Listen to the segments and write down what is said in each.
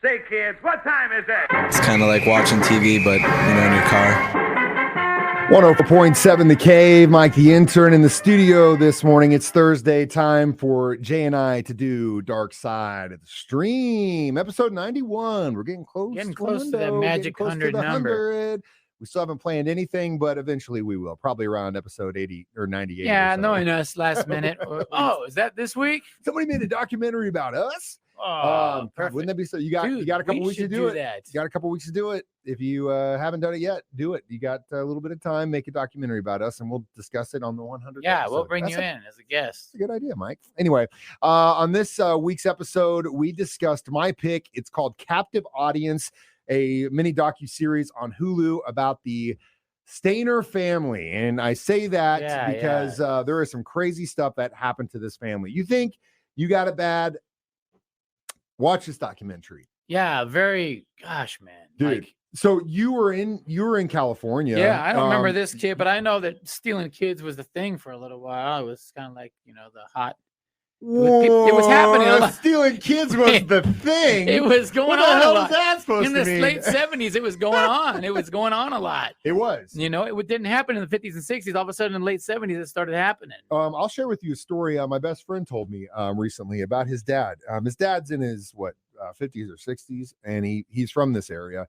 Say, kids, what time is it? It's kind of like watching TV, but, in your car. 104.7 The Cave, Mike the Intern in the studio this morning. It's Thursday, time for Jay and I to do Dark Side of the Stream, episode 91. We're getting close to that magic 100 number. 100. We still haven't planned anything, but eventually we will, probably around episode 80 or 98. Yeah, or so. knowing us last minute. Oh, is that this week? Somebody made a documentary about us. Oh, wouldn't that be so? You got a couple weeks to do it. You got a couple weeks to do it. If you haven't done it yet, do it. You got a little bit of time. Make a documentary about us, and we'll discuss it on the 100. Yeah, episode. We'll bring you in as a guest. That's a good idea, Mike. Anyway, on this week's episode, we discussed my pick. It's called Captive Audience, a mini docu-series on Hulu about the Stainer family. And I say that because there is some crazy stuff that happened to this family. You think you got it bad? Watch this documentary. Yeah, gosh, man. Dude. So you were in California. Yeah, I don't remember this kid, but I know that stealing kids was the thing for a little while. It was kind of like, the hot. It was happening a lot. Stealing kids was the thing. It was going on What the hell a lot. is that supposed in to the mean? late 70s, it was going on. It was going on a lot. It was. It didn't happen in the 50s and 60s. All of a sudden in the late 70s, it started happening. I'll share with you a story my best friend told me recently about his dad. His dad's in his 50s or 60s, and he's from this area.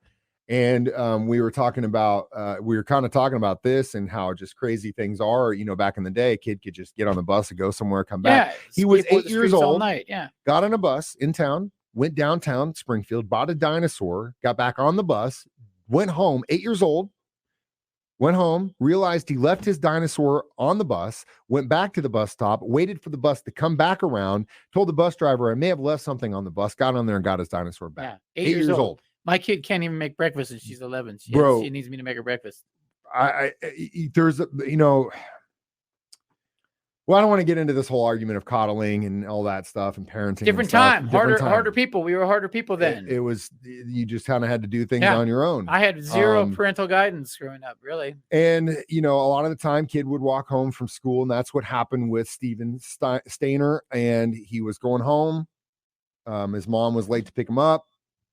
And we were kind of talking about this and how just crazy things are. Back in the day, a kid could just get on the bus and go somewhere, come back. He was 8 years old. All night. Yeah. Got on a bus in town, went downtown Springfield, bought a dinosaur, got back on the bus, went home. 8 years old. Went home, realized he left his dinosaur on the bus, went back to the bus stop, waited for the bus to come back around, told the bus driver I may have left something on the bus, got on there and got his dinosaur back. Yeah, 8 years old. My kid can't even make breakfast and she's 11. She needs me to make her breakfast. I don't want to get into this whole argument of coddling and all that stuff and parenting. Different time, harder people. We were harder people then. It was, you just kind of had to do things on your own. I had zero parental guidance growing up, really. And, a lot of the time kid would walk home from school, and that's what happened with Steven Stainer. And he was going home. His mom was late to pick him up.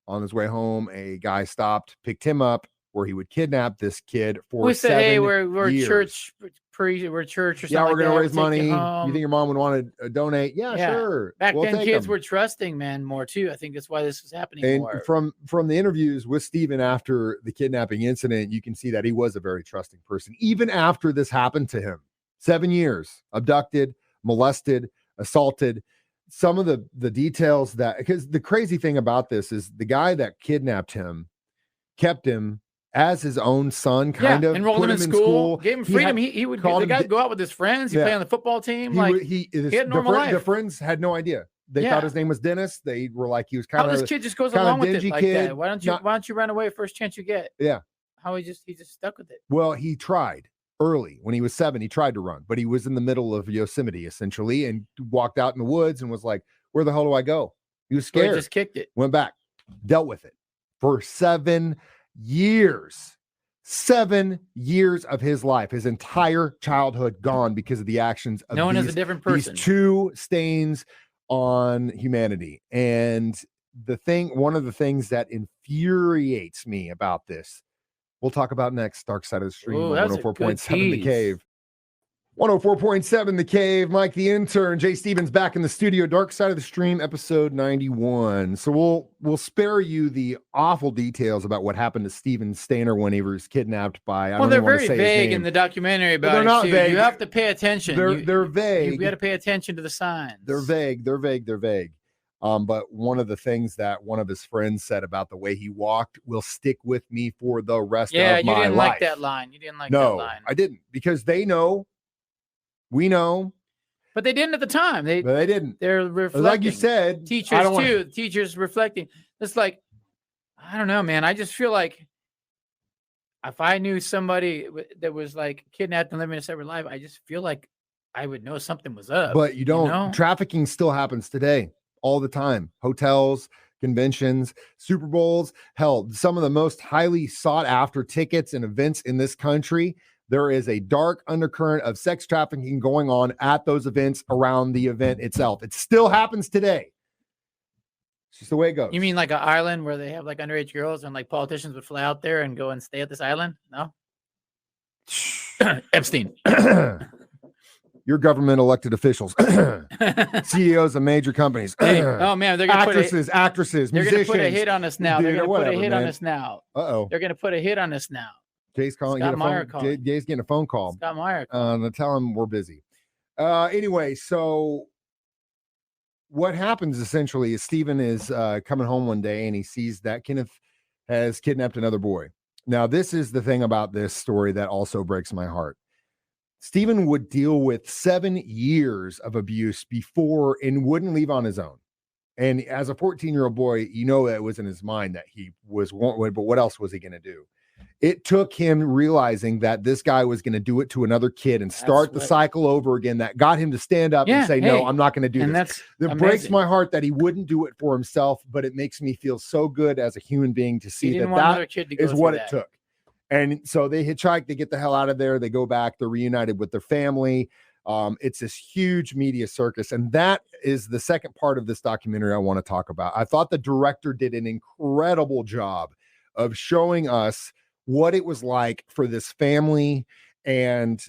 On his way home, a guy stopped, picked him up, where he would kidnap this kid for 7 said, hey, we're years. we're church or something. Yeah, we're going to raise money. You think your mom would want to donate? Yeah, sure. Back then, kids were trusting, man, more too. I think that's why this was happening more. And from the interviews with Steven after the kidnapping incident, you can see that he was a very trusting person. Even after this happened to him, 7 years, abducted, molested, assaulted. Some of the details because the crazy thing about this is the guy that kidnapped him kept him as his own son, enrolled him in school, gave him freedom. He would go out with his friends. He'd play on the football team. He had normal life. The friends had no idea. They thought his name was Dennis. They were like, he was kind of this kid just goes along with it like that. Why don't you run away first chance you get? Yeah. How he just stuck with it. Well, he tried. Early when he was 7, he tried to run, but he was in the middle of Yosemite essentially and walked out in the woods and was like, where the hell do I go? He was scared. So he just kicked it. Went back, dealt with it for 7 years. 7 years of his life, his entire childhood gone because of the actions of known as a different person. These 2 stains on humanity. And one of the things that infuriates me about this, we'll talk about next. Dark Side of the Stream. 104.7 The Cave. 104.7 The Cave. Mike the Intern. Jay Stevens back in the studio. Dark Side of the Stream, episode 91. So we'll spare you the awful details about what happened to Steven Stainer when he was kidnapped by. They're very vague in the documentary about it. They're not vague. You have to pay attention. They're vague. You got to pay attention to the signs. They're vague. But one of the things that one of his friends said about the way he walked will stick with me for the rest of my life. Yeah, you didn't like that line. You didn't like that line. No, I didn't, because they know, we know. But they didn't at the time. They didn't. They're reflecting. Like you said. Teachers too. Teachers reflecting. It's like, I don't know, man. I just feel like if I knew somebody that was like kidnapped and living a separate life, I just feel like I would know something was up. But you don't. Trafficking still happens today. All the time. Hotels, conventions, Super Bowls, hell, some of the most highly sought after tickets and events in this country. There is a dark undercurrent of sex trafficking going on at those events around the event itself. It still happens today. It's just the way it goes. You mean like an island where they have like underage girls and like politicians would fly out there and go and stay at this island? No. Epstein. Your government elected officials, CEOs of major companies. Oh man, they're gonna actresses, they're musicians. gonna put a hit on us now. They're Dude, gonna whatever, put a hit man. on us now. Uh-oh. They're gonna put a hit on us now. Jay's calling. Scott Meyer calling. Jay's getting a phone call. Scott Meyer. To tell him we're busy. Anyway, so what happens essentially is Stephen is coming home one day and he sees that Kenneth has kidnapped another boy. Now, this is the thing about this story that also breaks my heart. Stephen would deal with 7 years of abuse before and wouldn't leave on his own. And as a 14-year-old boy, you know that was in his mind that he was wanted, but what else was he going to do? It took him realizing that this guy was going to do it to another kid and start the cycle over again that got him to stand up and say, no, I'm not going to do this. That breaks my heart that he wouldn't do it for himself, but it makes me feel so good as a human being to see that is what it took. And so they hitchhike, they get the hell out of there. They go back, they're reunited with their family. It's this huge media circus. And that is the second part of this documentary I want to talk about. I thought the director did an incredible job of showing us what it was like for this family and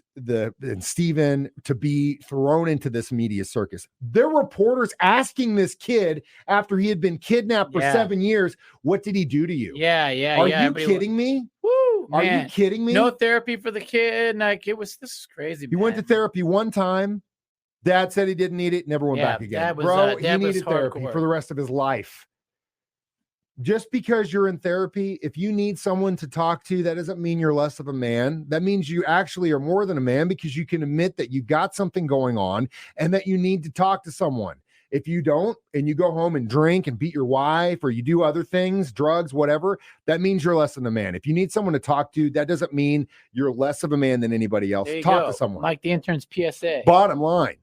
Stephen to be thrown into this media circus. There were reporters asking this kid after he had been kidnapped for 7 years, what did he do to you? Are you kidding me? Woo, Are you kidding me? No therapy for the kid. Like this is crazy. He went to therapy one time. Dad said he didn't need it. Never went back again. Bro, he needed therapy for the rest of his life. Just because you're in therapy, if you need someone to talk to, that doesn't mean you're less of a man. That means you actually are more than a man because you can admit that you got something going on and that you need to talk to someone. If you don't, and you go home and drink and beat your wife, or you do other things, drugs, whatever, that means you're less than a man. If you need someone to talk to, that doesn't mean you're less of a man than anybody else. Talk to someone. Like the intern's PSA. Bottom line.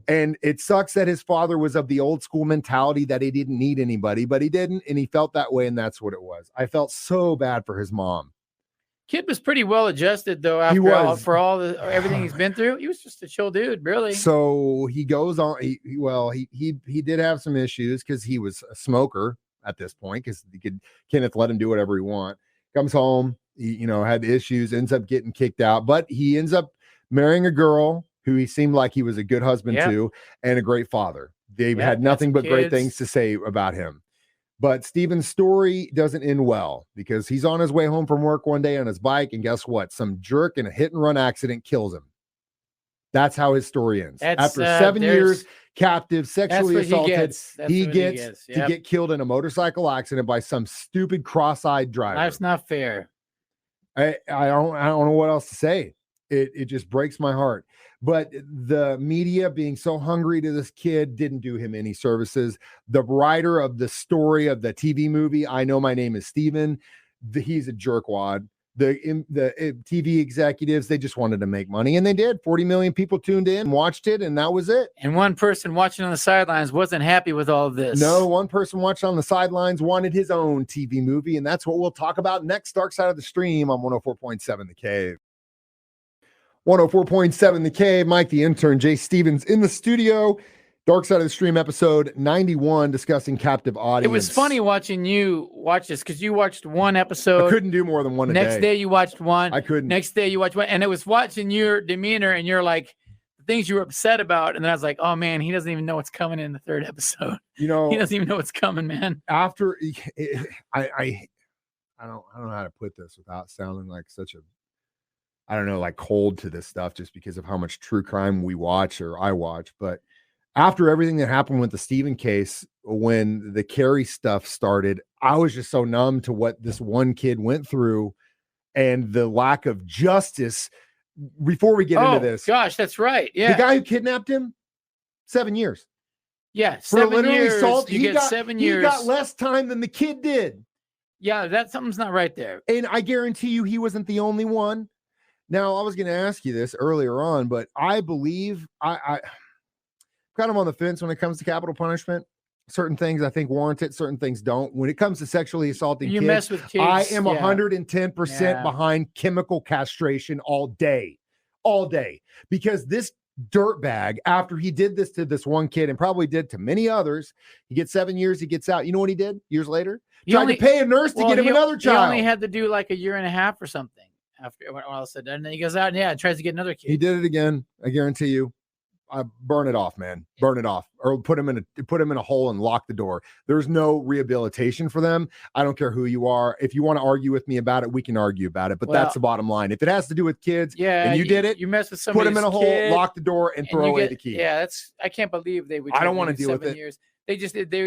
And it sucks that his father was of the old school mentality that he didn't need anybody, but he didn't. And he felt that way. And that's what it was. I felt so bad for his mom. Kid was pretty well adjusted though. For everything he's been through, he was just a chill dude, really. So he goes on. He did have some issues because he was a smoker at this point because Kenneth let him do whatever he want. Comes home, he had issues, ends up getting kicked out, but he ends up marrying a girl who he seemed like he was a good husband to and a great father. They had nothing but great things to say about him. But Stephen's story doesn't end well because he's on his way home from work one day on his bike, and guess what? Some jerk in a hit-and-run accident kills him. That's how his story ends. After 7 years captive, sexually assaulted, he gets to get killed in a motorcycle accident by some stupid cross-eyed driver. That's not fair. I don't know what else to say. It just breaks my heart. But the media being so hungry to this kid didn't do him any services. The writer of the story of the TV movie, I Know My Name is Stephen, he's a jerkwad. The TV executives, they just wanted to make money, and they did. 40 million people tuned in, watched it, and that was it. And one person watching on the sidelines wasn't happy with all of this. No, one person watching on the sidelines wanted his own TV movie, and that's what we'll talk about next. Dark Side of the Stream on 104.7 The Cave. 104.7 The Cave. Mike the Intern, Jay Stevens in the studio. Dark Side of the Stream episode 91 discussing captive audience. It was funny watching you watch this because you watched one episode. I couldn't do more than one a day. Next day you watched one. I couldn't. Next day you watched one. And it was watching your demeanor and you're like, the things you were upset about. And then I was like, oh man, he doesn't even know what's coming in the third episode. He doesn't even know what's coming, man. After I don't know how to put this without sounding like such a like cold to this stuff just because of how much true crime we watch or I watch. But after everything that happened with the Stephen case, when the Carrie stuff started, I was just so numb to what this one kid went through and the lack of justice. Before we get into this. Gosh, that's right. Yeah. The guy who kidnapped him, 7 years. Yeah. 7 years. Assault, he got 7 years. He got less time than the kid did. Yeah, something's not right there. And I guarantee you he wasn't the only one. Now, I was going to ask you this earlier on, but I believe I kind of on the fence when it comes to capital punishment. Certain things I think warrant it, certain things don't. When it comes to sexually assaulting kids, mess with kids, I am 110% behind chemical castration all day, because this dirtbag after he did this to this one kid and probably did to many others. He gets 7 years. He gets out. You know what he did years later? Tried to pay a nurse to get him another child. He only had to do like a year and a half or something after when all said that. And then he goes out and tries to get another kid. He did it again. I guarantee you. Burn it off, man. Burn it off, or put him in a hole and lock the door. There's no rehabilitation for them. I don't care who you are. If you want to argue with me about it, we can argue about it. But that's the bottom line. If it has to do with kids, and you did it, you mess with somebody, put him in a hole, lock the door, and throw away the key. Yeah, I can't believe they would. I don't want to deal with it. Years. They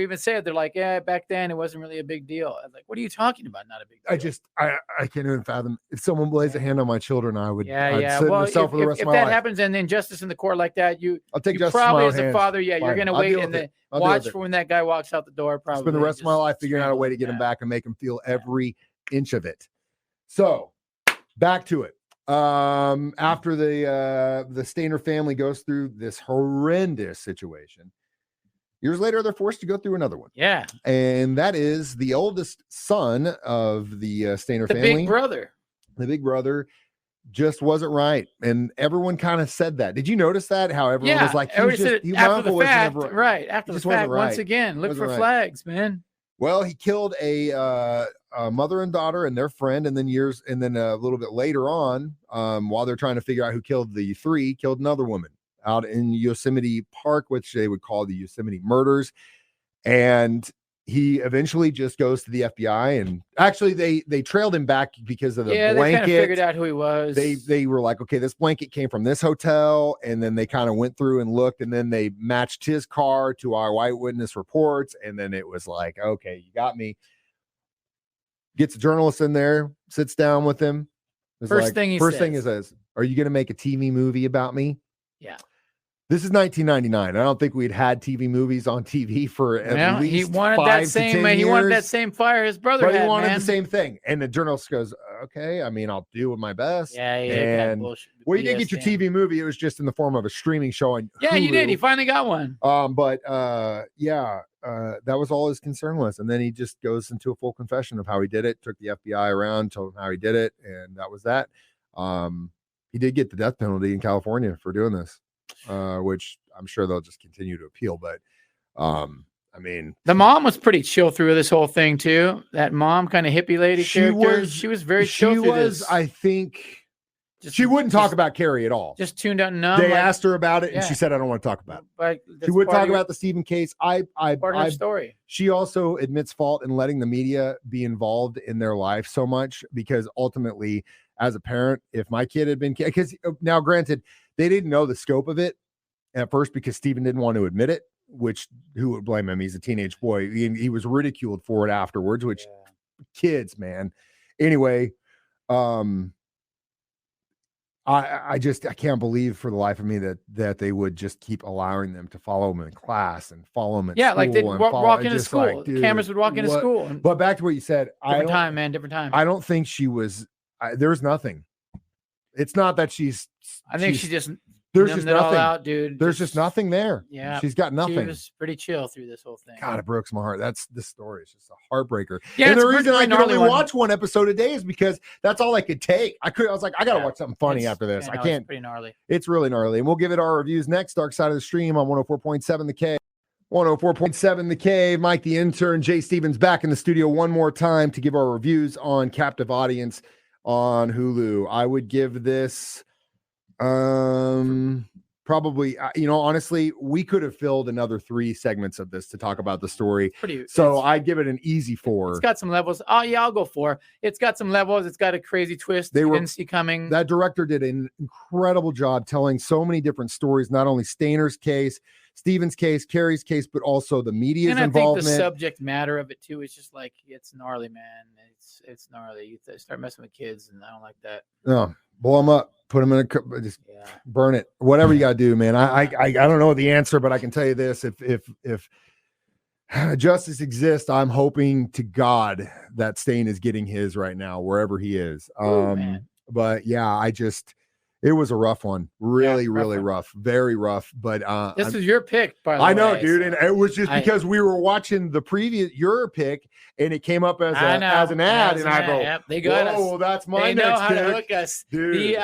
even said they're like, back then it wasn't really a big deal. I'm like, what are you talking about? Not a big deal. I can't even fathom. If someone lays a hand on my children, I'd sit well, in the cell for the rest of my life. If that happens and injustice in the court like that, I'll take you probably as a father, you're going to wait and watch for when that guy walks out the door. Probably spend the rest of my life figuring out a way to get him back and make him feel every inch of it. So back to it. After the Stainer family goes through this horrendous situation, years later, they're forced to go through another one. Yeah. And that is the oldest son of the Stainer family. The big brother. The big brother just wasn't right. And everyone kind of said that. Did you notice that? How everyone was like, after the fact, right. After the fact, once again, look for flags, man. Well, he killed a mother and daughter and their friend. And then a little bit later on, while they're trying to figure out who killed the three, killed another woman out in Yosemite Park, which they would call the Yosemite murders. And he eventually just goes to the FBI, and actually they trailed him back because of the blanket. They kind of figured out who he was. They were like, okay, this blanket came from this hotel. And then they kind of went through and looked, and then they matched his car to our white witness reports. And then it was like, okay, you got me. Gets a journalist in there, sits down with him. First thing he says, are you going to make a TV movie about me? Yeah. This is 1999. I don't think we'd had TV movies on TV for at least he wanted 5 that same. to 10 years. He wanted that same fire his brother had. He wanted the same thing. And the journalist goes, "Okay, I mean, I'll do my best." Yeah. And well, you didn't get your TV movie. It was just in the form of a streaming show on Hulu. You did. He finally got one. That was all his concern was. And then he just goes into a full confession of how he did it. Took the FBI around, told him how he did it, and that was that. He did get the death penalty in California for doing this. Which I'm sure they'll just continue to appeal. But I mean, the mom was pretty chill through this whole thing too. That mom, kind of hippie lady character, she was very chill through this. I think she wouldn't talk about Carrie at all. Just tuned out and numb. They asked her about it, and she said, "I don't want to talk about it." But she would talk about the Stephen case. Part of her story. She also admits fault in letting the media be involved in their life so much, because ultimately, as a parent, if my kid had been, because now granted, they didn't know the scope of it at first because Stephen didn't want to admit it, which who would blame him? He's a teenage boy. He was ridiculed for it afterwards, which kids, man. Anyway, I can't believe for the life of me that they would just keep allowing them to follow him in class and follow him at school. Like they'd walk into school. Like, dude, cameras would walk into school. But back to what you said. Different time. I don't think she was. There's nothing. It's not that she's. I think she just. There's just nothing, all out, dude. There's just nothing there. Yeah, she's got nothing. She was pretty chill through this whole thing. God, it breaks my heart. This story is just a heartbreaker. Yeah, and the reason I can only watch one episode a day is because that's all I could take. I was like, I gotta watch something funny after this. I can't. It's pretty gnarly. It's really gnarly, and we'll give it our reviews next. Dark Side of the Stream on 104.7 The K. 104.7 The K. Mike the Intern, Jay Stevens back in the studio one more time to give our reviews on Captive Audience on Hulu. I would give this probably, honestly, we could have filled another 3 segments of this to talk about the story. I'd give it an easy 4. It's got some levels. Oh yeah, I'll go 4. It's got some levels. It's got a crazy twist you didn't see coming. That director did an incredible job telling so many different stories, not only Stainer's case, Stephen's case, Carrie's case, but also the media's involvement. And I think the subject matter of it too is just like, it's gnarly, man. It's gnarly. You start messing with kids, and I don't like that. No, blow them up, put them in just burn it. Whatever you got to do, man. I don't know the answer, but I can tell you this: if justice exists, I'm hoping to God that Stain is getting his right now, wherever he is. Man. But yeah, It was a rough one. Really, really one. rough. Very rough. But this was your pick, by the way. I know, dude. And it was just because we were watching the previous your pick and it came up as an ad. And I go, yep, they got us. Oh, that's my They next know how pick. to hook us. Dude.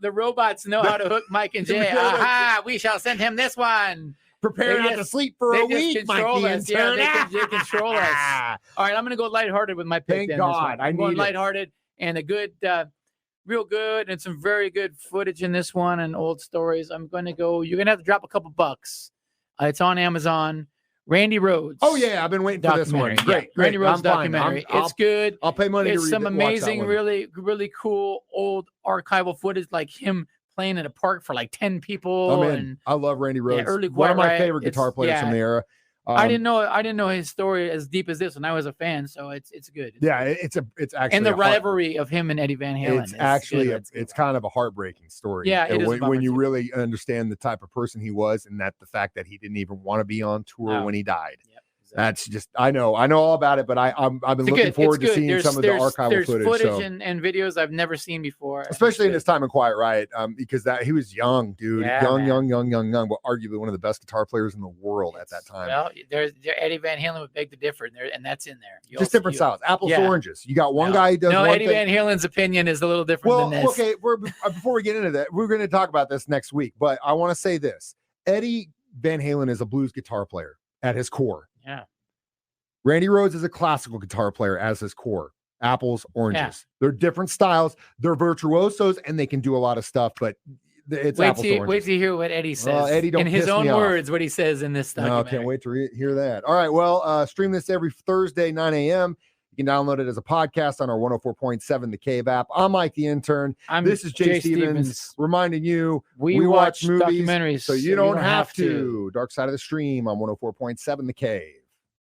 The robots know how to hook Mike and Jay. Aha, we shall send him this one. Prepare not to sleep for a week, Mike the Intern. Yeah, they control us. All right, I'm going to go lighthearted with my pick. Thank God. I'm going lighthearted and a good, real good, and some very good footage in this one and old stories. I'm going to go. You're going to have to drop a couple bucks. It's on Amazon. Randy Rhoads. Oh yeah, I've been waiting for this one. Great. Randy Rhoads documentary. It's good. I'll pay money to read. It's some amazing, really, really cool old archival footage, like him playing in a park for like 10 people. And I love Randy Rhoads. Early one of my favorite guitar players from the era. I didn't know his story as deep as this, and I was a fan, so it's good. It's actually and the rivalry of him and Eddie Van Halen. It's kind of a heartbreaking story. Yeah, it is when you really understand the type of person he was, and that the fact that he didn't even want to be on tour when he died. Yep. That's just I know all about it, but I've been looking forward to seeing some of the archival footage. There's footage and videos I've never seen before, especially in his time in Quiet Riot, because he was young, dude, young, but arguably one of the best guitar players in the world at that time. Well, Eddie Van Halen would beg to differ, and that's in there. Just different styles, apples to oranges. You got one guy who does. No, one Eddie Van Halen's opinion is a little different than this. Okay, before we get into that, we're going to talk about this next week, but I want to say this: Eddie Van Halen is a blues guitar player at his core. Yeah. Randy Rhoads is a classical guitar player as his core. Apples, oranges. Yeah. They're different styles. They're virtuosos, and they can do a lot of stuff, but it's apples to oranges. Wait to hear what Eddie says. Eddie, don't in his own words, what he says in this documentary. No, can't wait to hear that. All right, well, stream this every Thursday, 9 a.m. You can download it as a podcast on our 104.7 The Cave app. I'm Mike the Intern. This is Jay Stevens reminding you we watch movies documentaries so you don't have to. Dark Side of the Stream on 104.7 The Cave.